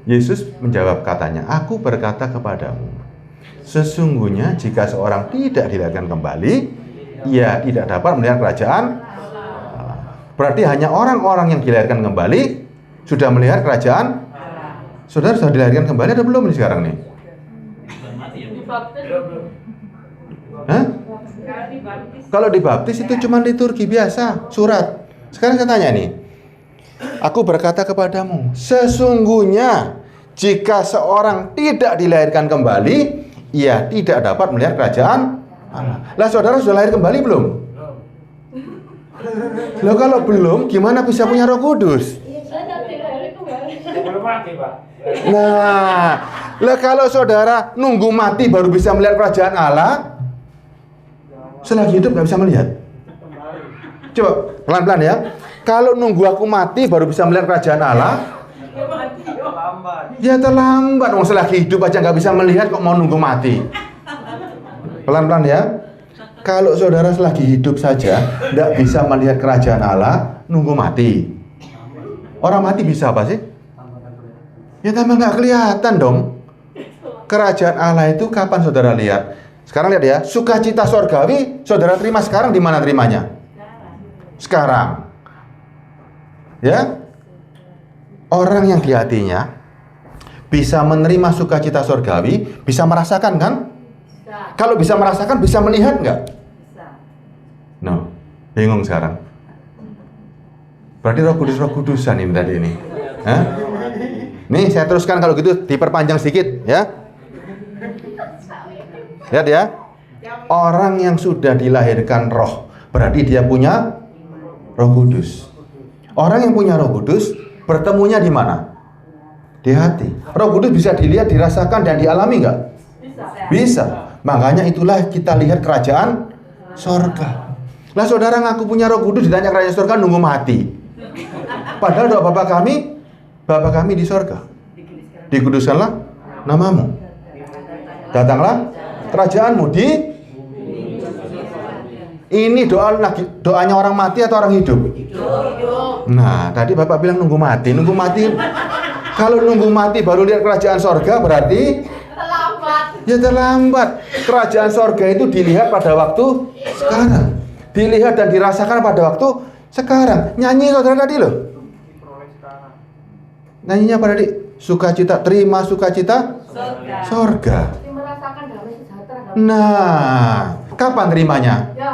Yesus menjawab katanya, aku berkata kepadamu, sesungguhnya jika seorang tidak dilahirkan kembali, ia tidak dapat melihat kerajaan Allah. Berarti hanya orang-orang yang dilahirkan kembali sudah melihat kerajaan. Saudara sudah dilahirkan kembali atau belum nih sekarang nih? Hah? Kalau dibaptis itu cuma liturgi biasa, surat. Sekarang saya tanya nih, aku berkata kepadamu, sesungguhnya jika seorang tidak dilahirkan kembali, ia tidak dapat melihat kerajaan Allah. Lah saudara sudah lahir kembali belum? Loh kalau belum, gimana bisa punya Roh Kudus? Belum mati, Pak. Nah, lah kalau saudara nunggu mati baru bisa melihat kerajaan Allah, selagi hidup nggak bisa melihat. Coba pelan-pelan ya. Kalau nunggu aku mati baru bisa melihat kerajaan Allah, ya terlambat. Wong selagi hidup aja nggak bisa melihat, kok mau nunggu mati? Pelan-pelan ya. Kalau saudara selagi hidup saja nggak bisa melihat kerajaan Allah, nunggu mati. Orang mati bisa apa sih? Ya tambah nggak kelihatan dong. Kerajaan Allah itu kapan saudara lihat? Sekarang lihat ya, sukacita sorgawi saudara terima sekarang, di mana terimanya? Sekarang. Ya, orang yang di hatinya bisa menerima sukacita sorgawi, bisa merasakan kan? Bisa. Kalau bisa merasakan, bisa melihat nggak? Bisa. No, bingung sekarang. Berarti Roh Kudusan ini tadi ini. Hah? Nih saya teruskan kalau gitu, diperpanjang sedikit ya. Lihat ya. Orang yang sudah dilahirkan roh, berarti dia punya Roh Kudus. Orang yang punya Roh Kudus bertemunya di mana? Di hati. Roh Kudus bisa dilihat, dirasakan dan dialami nggak? Bisa. Makanya itulah kita lihat kerajaan sorga. Lah saudara ngaku punya Roh Kudus, ditanya kerajaan sorga nunggu mati. Padahal doa Bapa kami di sorga, dikuduskanlah namamu, datanglah kerajaanmu di. Ini doanya orang mati atau orang hidup? Nah, tadi Bapak bilang nunggu mati. Kalau nunggu mati baru lihat kerajaan sorga berarti Terlambat. Ya terlambat. Kerajaan sorga itu dilihat pada waktu sekarang. Dilihat dan dirasakan pada waktu sekarang. Nyanyi saudara tadi loh. Nyanyinya pada tadi. Sukacita, terima sukacita sorga. Merasakan damai sejahtera. Nah, kapan terimanya? Ya.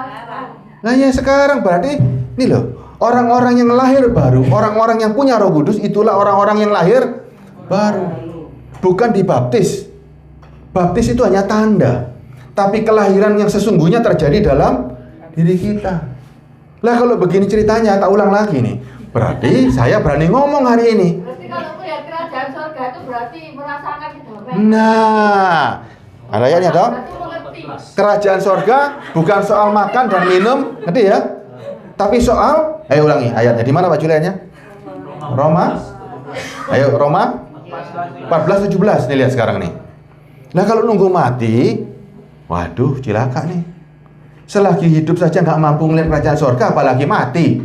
Nah ya sekarang berarti ini loh. Orang-orang yang lahir baru, orang-orang yang punya Roh Kudus, itulah orang-orang yang lahir baru. Bukan dibaptis. Baptis itu hanya tanda. Tapi kelahiran yang sesungguhnya terjadi dalam diri kita. Lah kalau begini ceritanya, tak ulang lagi nih. Berarti saya berani ngomong hari ini. Berarti kalau melihat kerajaan surga itu berarti merasakan kedamaian. Nah, ada ayatnya dong. Berarti mengerti. Kerajaan sorga bukan soal makan dan minum, ngerti ya? Tapi soal, ayo ulangi ayatnya. Di mana Pak Juliannya? Roma. Ayo Roma 14:17 nih, lihat sekarang nih. Nah kalau nunggu mati, waduh cilaka nih. Selagi hidup saja nggak mampu melihat kerajaan sorga, apalagi mati.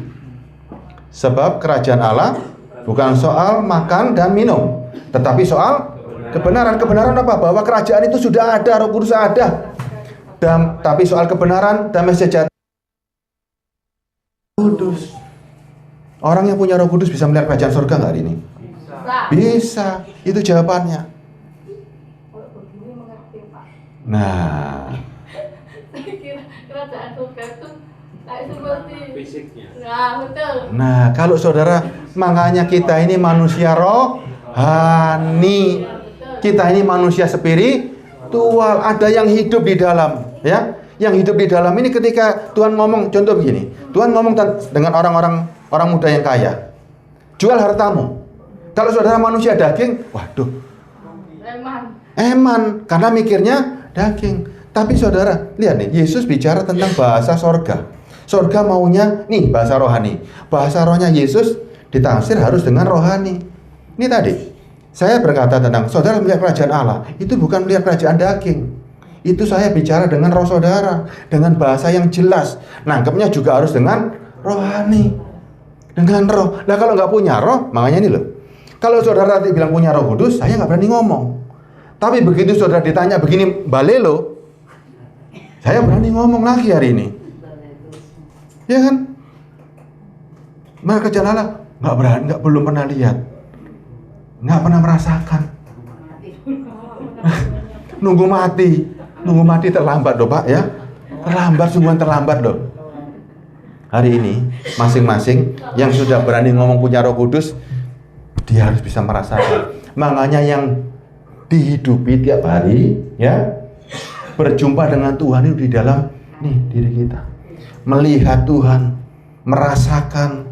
Sebab kerajaan Allah bukan soal makan dan minum, tetapi soal kebenaran. Kebenaran apa? Bahwa kerajaan itu sudah ada, Roh Kudus ada. Dan tapi soal kebenaran, damai sejahtera. Kudus. Orang yang punya Roh Kudus bisa melihat kerajaan surga nggak hari ini? Bisa. Itu jawabannya. Kalau begini mengerti, Pak. Nah, Kerajaan surga itu kayak seperti Fisiknya. Nah, betul. nah kalau saudara, makanya kita ini manusia rohani. Kita ini manusia spiritual. Ada yang hidup di dalam, ya. Yang hidup di dalam ini ketika Tuhan ngomong, contoh begini. Tuhan ngomong dengan orang muda yang kaya. Jual hartamu. Kalau saudara manusia daging, waduh. Eman, karena mikirnya daging. Tapi saudara, lihat nih, Yesus bicara tentang bahasa sorga. Sorga maunya, nih bahasa rohani. Bahasa rohnya Yesus ditafsir harus dengan rohani. Ini tadi, saya berkata tentang saudara melihat kerajaan Allah. Itu bukan melihat kerajaan daging. Itu saya bicara dengan roh saudara. Dengan bahasa yang jelas. Nangkepnya juga harus dengan rohani. Dengan roh. Nah kalau nggak punya roh, makanya ini loh. Kalau saudara tadi bilang punya Roh Kudus, saya nggak berani ngomong. Tapi begitu saudara ditanya begini, balelo, saya berani ngomong lagi hari ini. Ya kan? Mereka kerjaan Allah nggak berani, belum pernah lihat, nggak pernah merasakan. Nunggu mati terlambat loh Pak ya, terlambat, sungguhan terlambat loh. Hari ini masing-masing yang sudah berani ngomong punya Roh Kudus, dia harus bisa merasakan. Makanya yang dihidupi tiap hari, ya, berjumpa dengan Tuhan itu di dalam nih diri kita. Melihat Tuhan, merasakan,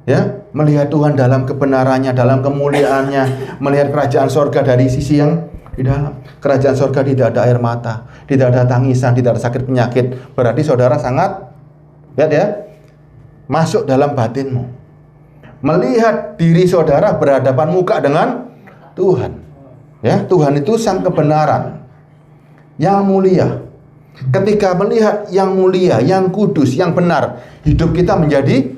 ya, melihat Tuhan dalam kebenarannya, dalam kemuliaannya, melihat kerajaan sorga dari sisi yang di dalam. Kerajaan sorga tidak ada air mata, tidak ada tangisan, tidak ada sakit penyakit. Berarti saudara sangat, lihat ya, masuk dalam batinmu. Melihat diri saudara berhadapan muka dengan Tuhan. Ya, Tuhan itu sang kebenaran yang mulia. Ketika melihat yang mulia, yang kudus, yang benar, hidup kita menjadi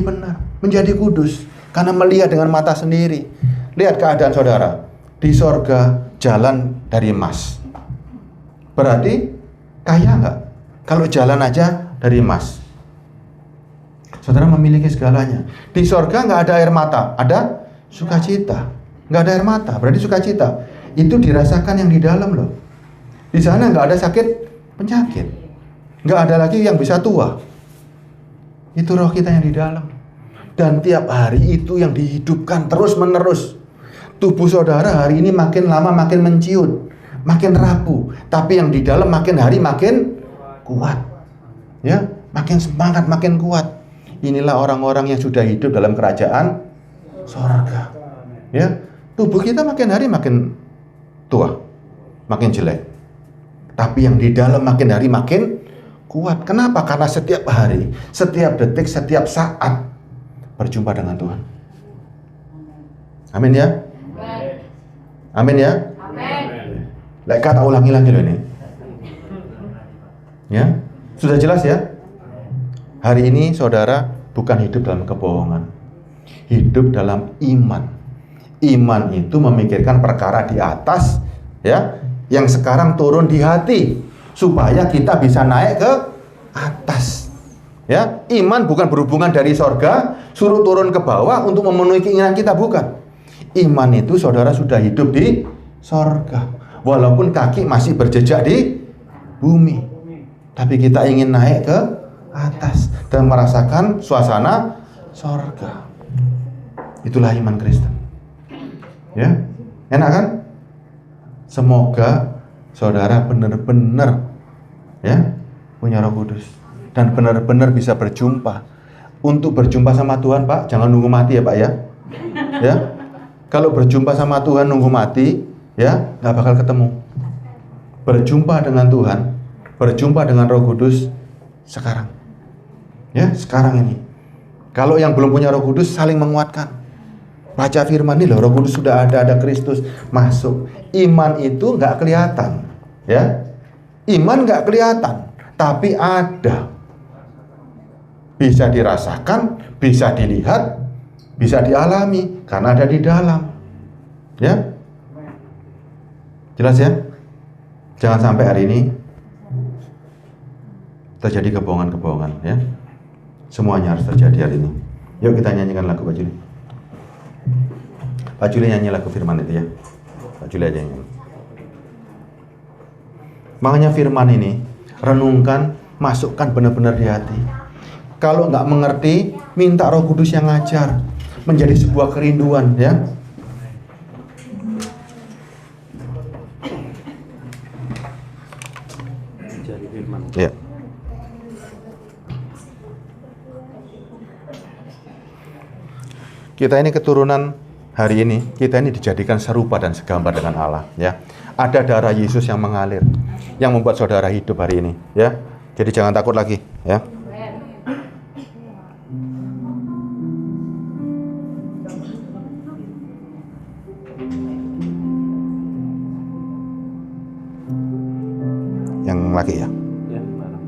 benar, menjadi kudus karena melihat dengan mata sendiri. Lihat keadaan saudara di sorga, jalan dari emas. Berarti kaya nggak? Kalau jalan aja dari emas. Saudara memiliki segalanya. Di sorga nggak ada air mata, ada sukacita. Nggak ada air mata, berarti sukacita. Itu dirasakan yang di dalam loh. Di sana nggak ada sakit penyakit, nggak ada lagi yang bisa tua. Itu roh kita yang di dalam. Dan tiap hari itu yang dihidupkan terus menerus. Tubuh saudara hari ini makin lama makin menciut, makin rapuh. Tapi yang di dalam makin hari makin kuat, ya, makin semangat, makin kuat. Inilah orang-orang yang sudah hidup dalam kerajaan sorga. Ya, tubuh kita makin hari makin tua, makin jelek. Tapi yang di dalam makin hari makin kuat. Kenapa? Karena setiap hari, setiap detik, setiap saat berjumpa dengan Tuhan. Amin ya. Amin ya. Amin. Kata ulangi lagi loh ini. Ya, sudah jelas ya. Hari ini saudara bukan hidup dalam kebohongan, hidup dalam iman. Iman itu memikirkan perkara di atas, ya, yang sekarang turun di hati supaya kita bisa naik ke atas. Ya, iman bukan berhubungan dari sorga suruh turun ke bawah untuk memenuhi keinginan kita, bukan. Iman itu saudara sudah hidup di sorga, walaupun kaki masih berjejak di bumi, tapi kita ingin naik ke atas dan merasakan suasana sorga. Itulah iman Kristen. Ya, enak kan? Semoga saudara benar-benar ya punya Roh Kudus dan benar-benar bisa berjumpa. Untuk berjumpa sama Tuhan, Pak, jangan nunggu mati ya, Pak ya. Ya, kalau berjumpa sama Tuhan nunggu mati, ya nggak bakal ketemu. Berjumpa dengan Tuhan, berjumpa dengan Roh Kudus sekarang. Ya, sekarang ini. Kalau yang belum punya Roh Kudus, saling menguatkan. Baca firman ini loh, Roh Kudus sudah ada Kristus masuk. Iman itu nggak kelihatan, ya. Iman nggak kelihatan, tapi ada. Bisa dirasakan, bisa dilihat, bisa dialami karena ada di dalam. Ya. Jelas ya? Jangan sampai hari ini terjadi kebohongan-kebohongan, ya. Semuanya harus terjadi hari ini. Yuk kita nyanyikan lagu Pak Juli. Pak Juli nyanyi lagu firman itu ya. Pak Juli aja nyanyi. Makanya firman ini renungkan, masukkan benar-benar di hati. Kalau nggak mengerti, minta Roh Kudus yang ngajar. Menjadi sebuah kerinduan, ya. Jadi firman. Ya. Kita ini keturunan hari ini, kita ini dijadikan serupa dan segambar dengan Allah, ya. Ada darah Yesus yang mengalir, yang membuat saudara hidup hari ini, ya. Jadi jangan takut lagi, ya. Yang laki ya. Ya, mana?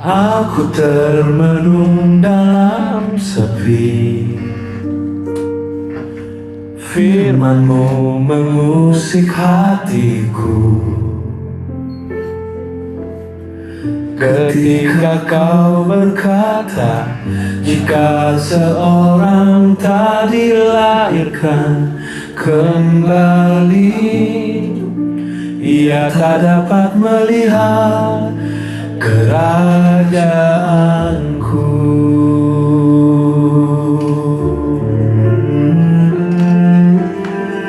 Aku termenung dalam sepi, firman-Mu mengusik hatiku. Ketika Kau berkata, jika seorang tak dilahirkan kembali, ia tak dapat melihat kerajaanku.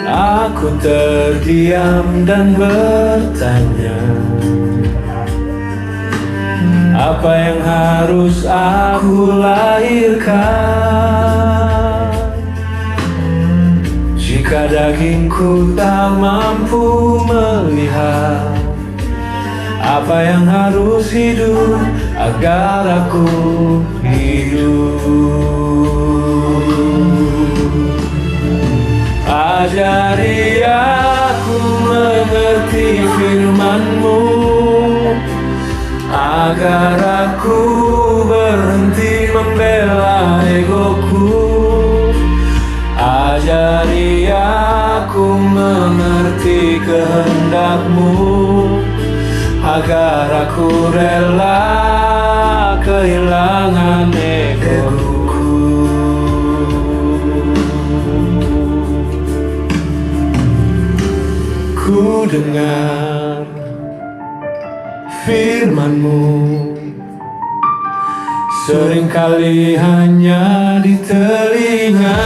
Aku terdiam dan bertanya, apa yang harus aku lahirkan jika dagingku tak mampu melihat? Apa yang harus hidup agar aku hidup? Ajari aku mengerti firman-Mu agar aku berhenti membela egoku. Ajari aku mengerti kehendak-Mu agar aku rela kehilangan egoku. Ku dengar firman-Mu seringkali hanya di telinga.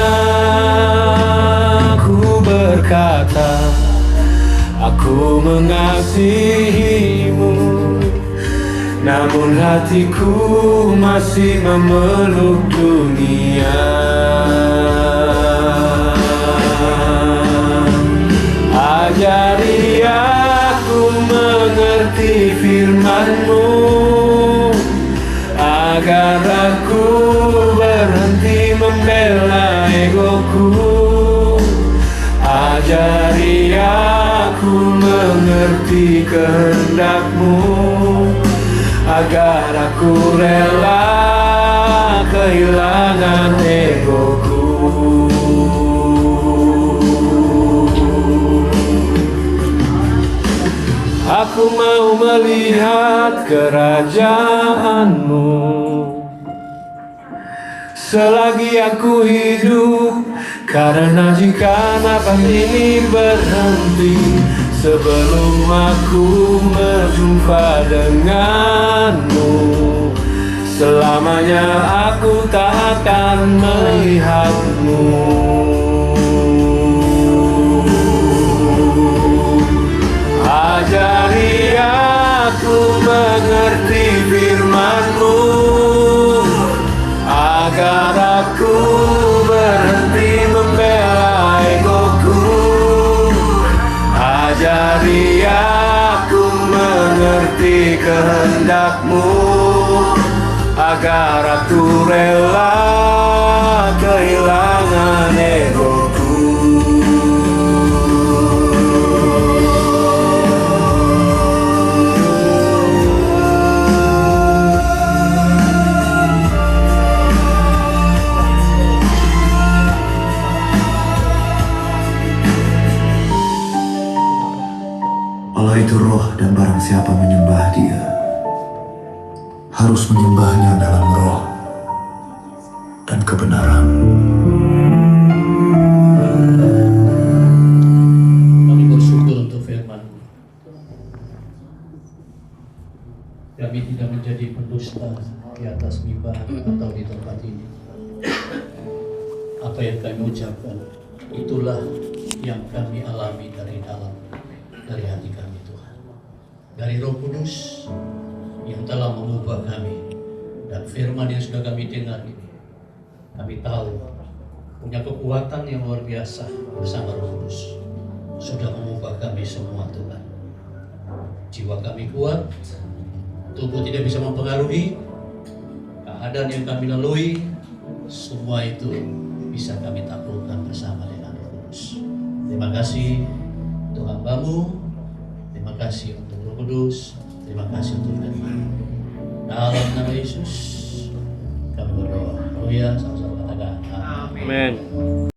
Ku berkata, aku mengasihi-Mu, namun hatiku masih memeluk dunia. Ajari aku firman-Mu, agar aku berhenti membela egoku. Ajari aku mengerti kehendak-Mu, agar aku rela kehilangan egoku. Aku mau melihat kerajaan-Mu selagi aku hidup, karena jika nafas ini berhenti sebelum aku berjumpa denganmu, selamanya aku tak akan melihat-Mu. Ajari aku mengerti firman-Mu, agar aku berhenti membela egoku. Ajari aku mengerti kehendak-Mu, agar aku rela kehilangan egoku. Allah itu roh, dan barang siapa menyembah Dia harus menyembahnya dalam roh dan kebenaran. Kami bersyukur untuk firman. Kami tidak menjadi pendusta di atas mimbar atau di tempat ini. Apa yang kami ucapkan, itulah yang kami alami dari dalam, dari hati kami Tuhan. Dari Roh Kudus yang telah mengubah kami, dan firman yang sudah kami dengar ini, kami tahu punya kekuatan yang luar biasa bersama Roh Kudus. Sudah mengubah kami semua Tuhan. Jiwa kami kuat, tubuh tidak bisa mempengaruhi, keadaan yang kami lalui, semua itu bisa kami taklukkan bersama dengan Roh Kudus. Terima kasih untuk hamba-Mu, terima kasih untuk Roh Kudus, terima kasih untuk firman. Dalam nama Yesus kami berdoa. Oh ya, sama-sama katakan amin. Amin.